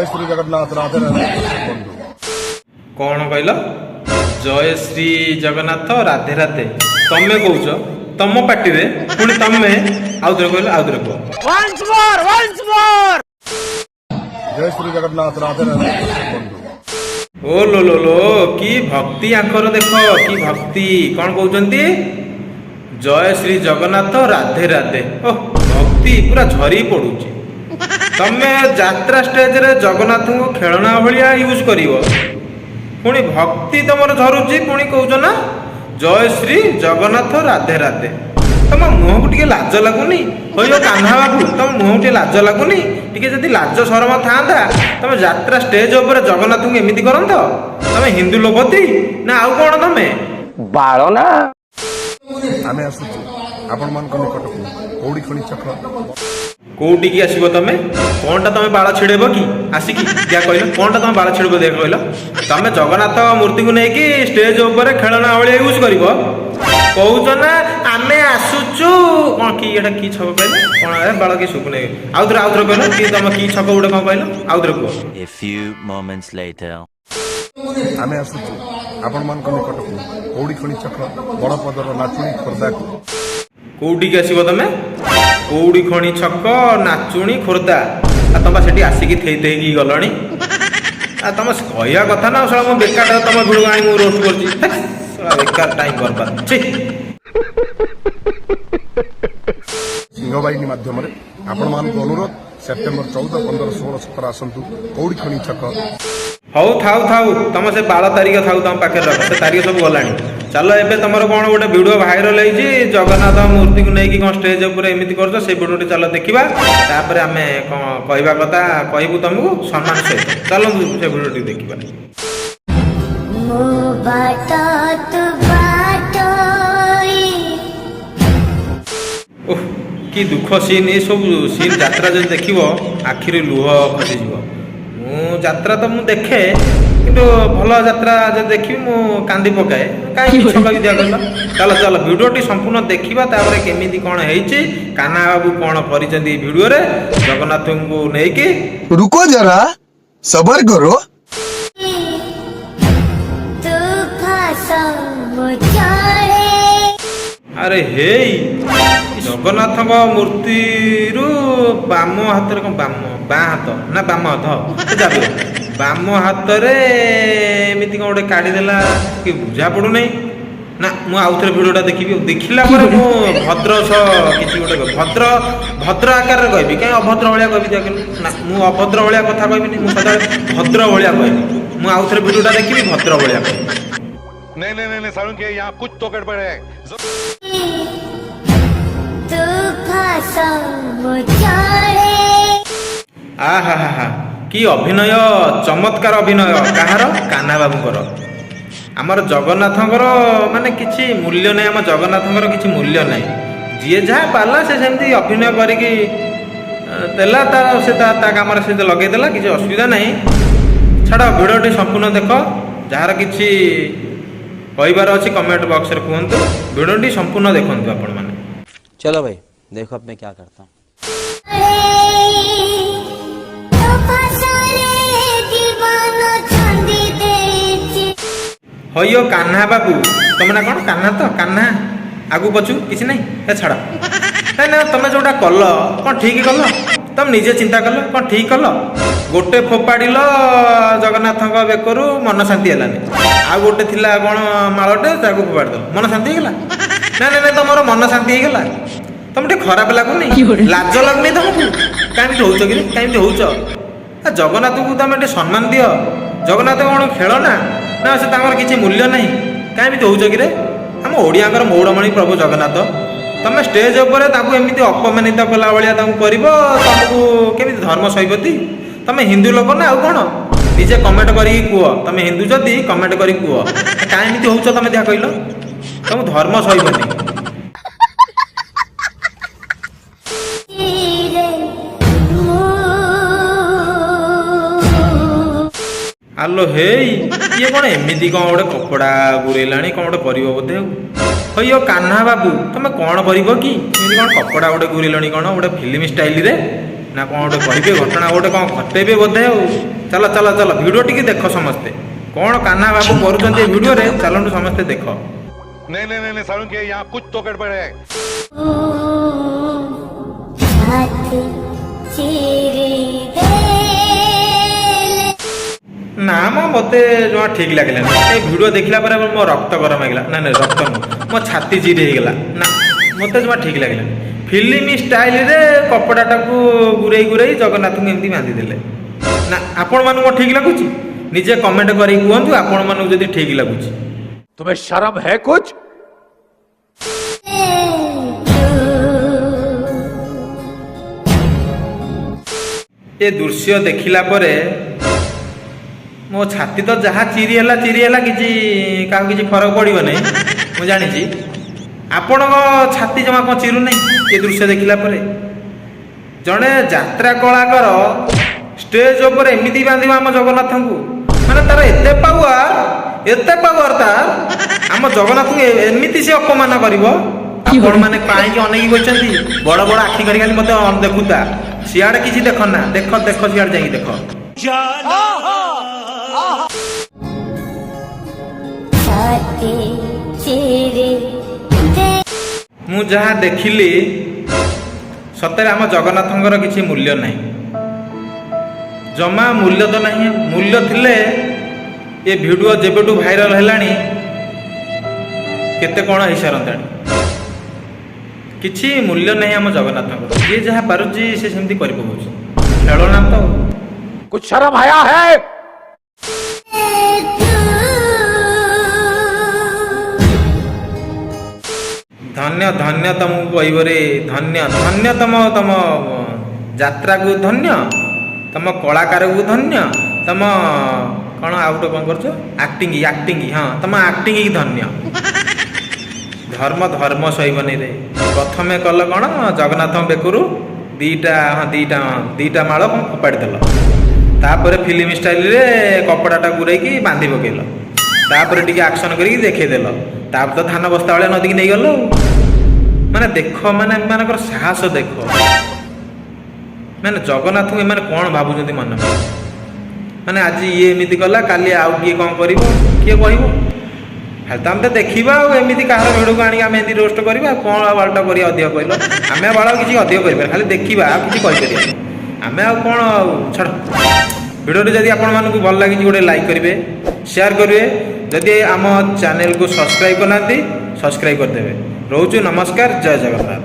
श्री जगन्नाथ राधे राधे बंधु कौन कहल जय श्री जगन्नाथ राधे राधे तमें कौच तम पार्टी रे पुणी तमें आउथरे कहल आउथरे कह जय श्री जगन्नाथ राधे राधे बंधु ओ लो की भक्ति आंकर देख की भक्ति कौन कहते जय श्री जगन्नाथ राधे राधे ओ भक्ति पूरा झरी पड़ुची तमे यात्रा स्टेज रे जगन्नाथ को खेलना भाया यूज करिवो पुणी भक्ति तुमर झरुची पुणी कहूच ना जय श्री जगन्नाथ राधे राधे तुम मुह को टिके लाज लगुनि हो कान्हा बाबू तुम मुह टे लाज लगुनि टिके जदि लाज शरम था तुम यात्रा स्टेज उपर जगन्नाथ को एमती करंत तुम हिंदू लोभती ना आउ कौन तुम बाल ना आमे आसुचु आपण मान निकट को कौड़ी खणी छक कौटी की आसब तुम कौनटा तुम बाड़ छिड़ेब कि आसिकी क्या कहल कौनटा तुम बाड़ छिड़ब देख कहल तुम जगन्नाथ मूर्ति को लेकिन स्टेज उपर खेलना भाया यूज कर कौच ना आमे आसुचु कौन कि एटा की छक कहले कौन बाड़ कि शुकुने आउथरे कहल कि तुम की छक गोटे कौन कहल आउथरे कह A few moments later. आमे आसुचु आपण मान निकट को कौड़ी खणी छक बड़ पदर नाचुणी खोर्धा कौटी की आसब तुम कौड़ी खणी छक नाचुणी खोर्धा तुम से आसिकी थई थी गलणी तुम कहया कथा ना सला मो बेकार तुम भिड़ आनी मु रोस्ट कर बेकार टाइम बर्बाद सिंहवाहिनी माध्यम आपण मान अनुरोध सेप्टेम्बर 14, 15, 16, 17 आसतु कौड़ी खणी छक हौ थाउ थाउ तुम से 12 तारीख थाउ तुम पाखे रख से तारीख सब गलानी चलो एबे तुमर कौन गोटे वीडियो भाइराल होई जगन्नाथ मूर्ति को नहीं कौन स्टेज ऊपर एमती कर से वीडियो चलो देखा तापर आम कहवा कथा कहबू तुमको सम्मान सहित चलो से वीडियो देखा ओह कि दुख सीन ये सब सीन यात्रा जो देख आखिर लुह खसीज यात्रा तो मुझे देखे किंतु भल यात्रा जो देखी मु कांदी पकाए कहीं छक दिया कहल चलो चलो वीडियो टी संपूर्ण देखा तापर केमी कौन है कान्हा बाबू कौन कर वीडियो रे जगन्नाथ को लेकिन रुको जरा सबर करो अरे हे जगन्नाथ मूर्ति रु बाम हाथ बाम बाँ हाथ ना बाम हाथ जाबे बाम हाथ रे एमती कौन गोटे काढ़ीदेला कि बुझा पड़ू नहीं ना मुझे आउ थे भिडियोटा देखी देखला मु भद्र किसी गोटे भद्र आकार कहबी कहीं अभद्र भाया कहबी ना मुझे अभद्र भाया कथा कहबी मुझे भद्र भाया कहबी मुझे आउ थे भिडियोटा देखी भद्र भाया कहबी नहीं सारुण के यहाँ कुछ तो गड़बड़ है आहा हा हा कि अभिनय चमत्कार अभिनय कहार कान्हा बाबूर आमर जगन्नाथर माने किछि मूल्य नहीं आम जगन्नाथर किछि मूल्य नहीं जी जहाँ पाला से सेमती अभिनय करिकी देला तार से काम से लगेदेला किसी असुविधा नहीं छाड़ भिडियोटी संपूर्ण देख जार किछि कहबार अच्छी कमेंट बॉक्स रे कहतु भिडियोटी संपूर्ण देखु आपण मैंने चलो भाई देखो अब मैं क्या करता हूँ हयो कान्हा बाबू तुम ना कौन कान्हा तो कान्हा आगू पचू किसी नहीं छाड़ ना तुम जोटा कल कौन ठीक कल तुम निजे चिंता कल कौन ठीक कल गोटे फोपाड़िल जगन्नाथ बेकरू मन शांति है आ गोटे थिला कौन मालटे ताको फोपाड़ी दल मन शांति होगा ना ना ना तुम मन शांति होगा तुम टे खराब लगुनि लाज लगुनि तुमको कहीं होच कि कहीं होच जगन्नाथ को तुम टे सम्मान दियो जगन्नाथ कौन खेल ना ना से किसी मूल्य नहीं कहीं होच कि आम ओडिया मौड़मणि प्रभु जगन्नाथ तुम स्टेज उपर एमती अपमानित कला भाया कर तुमको केमी धर्म सहीबती तुम हिंदू लोक ना आउ कौन निजे कमेंट करी कह तुम हिंदू जदि कमेंट करी कह कहीं होच तुम क्या कहल तुम धर्म सहीबनी आलो हे ये कौन एमती कौन गोटे कपड़ा गुरेला कौन गोटे कर बोधे हो कान्हा बाबू तुम कौन कर कि कौन कपड़ा गोटे गुरेल कौन गोटे फिल्म स्टाइल रे ନା କ'ଣ ଗୋଟେ କହିବେ ଘଟଣା ଗୋଟେ କ'ଣ ଘଟେଇବେ ବୋଧେ ଆଉ। ଚାଲ ଚାଲ ଚାଲ ଭିଡ଼ିଓ ଟିକେ ଦେଖ ସମସ୍ତେ, କ'ଣ କାହ୍ନା ବାବୁ କରୁଛନ୍ତି ଏ ଭିଡ଼ିଓରେ, ଚାଲନ୍ତୁ ସମସ୍ତେ ଦେଖ। नहीं नहीं नहीं नहीं सारुण के यहाँ कुछ तो गड़बड़ है। ନା ମ ମୋତେ ଜମା ଠିକ୍ ଲାଗିଲାନି ଏ ଭିଡ଼ିଓ ଦେଖିଲା ପରେ ମୋ ରକ୍ତ ଗରମ ହେଇଗଲା। ନା ନା ରକ୍ତ ନୁହଁ, ମୋ ଛାତି ଚିରି ହେଇଗଲା। ନା ମୋତେ ଜମା ଠିକ୍ ଲାଗିଲାନି। ଫିଲ୍ମ ଷ୍ଟାଇଲରେ କପଡ଼ାଟାକୁ ଗୁରେଇ ଗୁରେଇ ଜଗନ୍ନାଥଙ୍କୁ ଏମିତି ବାନ୍ଧିଦେଲେ। ନା ଆପଣମାନଙ୍କୁ କ'ଣ ଠିକ୍ ଲାଗୁଛି? ନିଜେ କମେଣ୍ଟ କରିକି କୁହନ୍ତୁ ଆପଣମାନଙ୍କୁ ଯଦି ଠିକ୍ ଲାଗୁଛି। तुम्हें शर्म है कुछ? ଏ ଦୃଶ୍ୟ ଦେଖିଲା ପରେ ମୋ ଛାତି ତ ଯାହା ଚିରି ହେଲା କିଛି କାହାକୁ କିଛି ଫରକ ପଡ଼ିବ ନାହିଁ ମୁଁ ଜାଣିଛି। ଆପଣଙ୍କ ଛାତି ଜମା କ'ଣ ଚିରୁନାହିଁ ଏ ଦୃଶ୍ୟ ଦେଖିଲା ପରେ? ଜଣେ ଯାତ୍ରା କଳାକାର ଷ୍ଟେଜ ଉପରେ ଏମିତି ବାନ୍ଧିବ ଆମ ଜଗନ୍ନାଥଙ୍କୁ, ମାନେ ତାର ଏତେ ପାୱାର ତାର, ଆମ ଜଗନ୍ନାଥଙ୍କୁ ଏମିତି ସେ ଅପମାନ କରିବ। ଆପଣମାନେ କାହିଁକି ଅନେଇକି ବସିଛନ୍ତି? ବଡ଼ ବଡ଼ ଆଖି କରି ଖାଲି ମୋତେ ଦେଖୁତା, ସିଆଡ଼େ କିଛି ଦେଖ ନା, ଦେଖ ଦେଖ ସିଆଡ଼େ ଯାଇକି ଦେଖ। ମୁଁ ଯାହା ଦେଖିଲି ସତରେ ଆମ ଜଗନ୍ନାଥଙ୍କର କିଛି ମୂଲ୍ୟ ନାହିଁ, ଜମା ମୂଲ୍ୟ ତ ନାହିଁ। ମୂଲ୍ୟ ଥିଲେ ଏ ଭିଡ଼ିଓ ଯେବେଠୁ ଭାଇରାଲ ହେଲାଣି କେତେ କ'ଣ ହେଇସାରନ୍ତାଣି। କିଛି ମୂଲ୍ୟ ନାହିଁ ଆମ ଜଗନ୍ନାଥଙ୍କର। ଯିଏ ଯାହା ପାରୁଛି ସେ ସେମିତି କରିପକାଉଛି, ଖେଳନା ତ। कुछ शर्म आया है? ଧନ୍ୟ ଧନ୍ୟ ତମକୁ କହିବରେ, ଧନ୍ୟ ଧନ୍ୟ ତମ ଯାତ୍ରାକୁ ଧନ୍ୟ, ତମ କଳାକାରକୁ ଧନ୍ୟ, ତମ କ'ଣ ଆଉ ଗୋଟେ କ'ଣ କରୁଛ ଆକ୍ଟିଂ, ହଁ ତମ ଆକ୍ଟିଂ ଧନ୍ୟ। ଧର୍ମ ସହିବନି ରେ। ପ୍ରଥମେ କଲ କ'ଣ ଜଗନ୍ନାଥଙ୍କ ବେକରୁ ଦିଟା ମାଳ କ'ଣ ଫୋପାଡ଼ି ଦେଲ, ତାପରେ ଫିଲ୍ମ ଷ୍ଟାଇଲରେ କପଡ଼ାଟା ଗୁରେଇକି ବାନ୍ଧି ପକେଇଲ, ତାପରେ ଟିକେ ଆକ୍ସନ କରିକି ଦେଖେଇଦେଲ, ତାପରେ ତ ଧାନ ବସ୍ତା ଭଳିଆ ନଦୀକି ନେଇଗଲ। ମାନେ ଦେଖ, ମାନେ ଏମାନଙ୍କର ସାହସ ଦେଖ, ମାନେ ଜଗନ୍ନାଥଙ୍କୁ ଏମାନେ କ'ଣ ଭାବୁଛନ୍ତି ମନେ ମନେ। ମାନେ ଆଜି ଇଏ ଏମିତି କଲା, କାଲି ଆଉ କିଏ କ'ଣ କରିବ କିଏ କହିବ? ଖାଲି ତ ଆମେ ତ ଦେଖିବା ଆଉ, ଏମିତି କାହାର ଭିଡ଼ିଓକୁ ଆଣିକି ଆମେ ଏମିତି ରୋଷ୍ଟ କରିବା। କ'ଣ ଆଉ ବାଳଟା କରିବା ଅଧିକ କହିଲ? ଆମେ ଆଉ ବାଳ କିଛି ଅଧିକ କରିପାରିବା, ଖାଲି ଦେଖିବା ଆଉ କିଛି କହିପାରିବା ଆମେ ଆଉ କ'ଣ ଆଉ। ଛାଡ଼, ଭିଡ଼ିଓଟି ଯଦି ଆପଣମାନଙ୍କୁ ଭଲ ଲାଗିଛି ଗୋଟେ ଲାଇକ୍ କରିବେ, ସେୟାର କରିବେ, ଯଦି ଆମ ଚ୍ୟାନେଲକୁ ସବସ୍କ୍ରାଇବ୍ କରିନାହାନ୍ତି ସବସ୍କ୍ରାଇବ୍ କରିଦେବେ। ରହୁଛୁ, ନମସ୍କାର, ଜୟ ଜଗନ୍ନାଥ।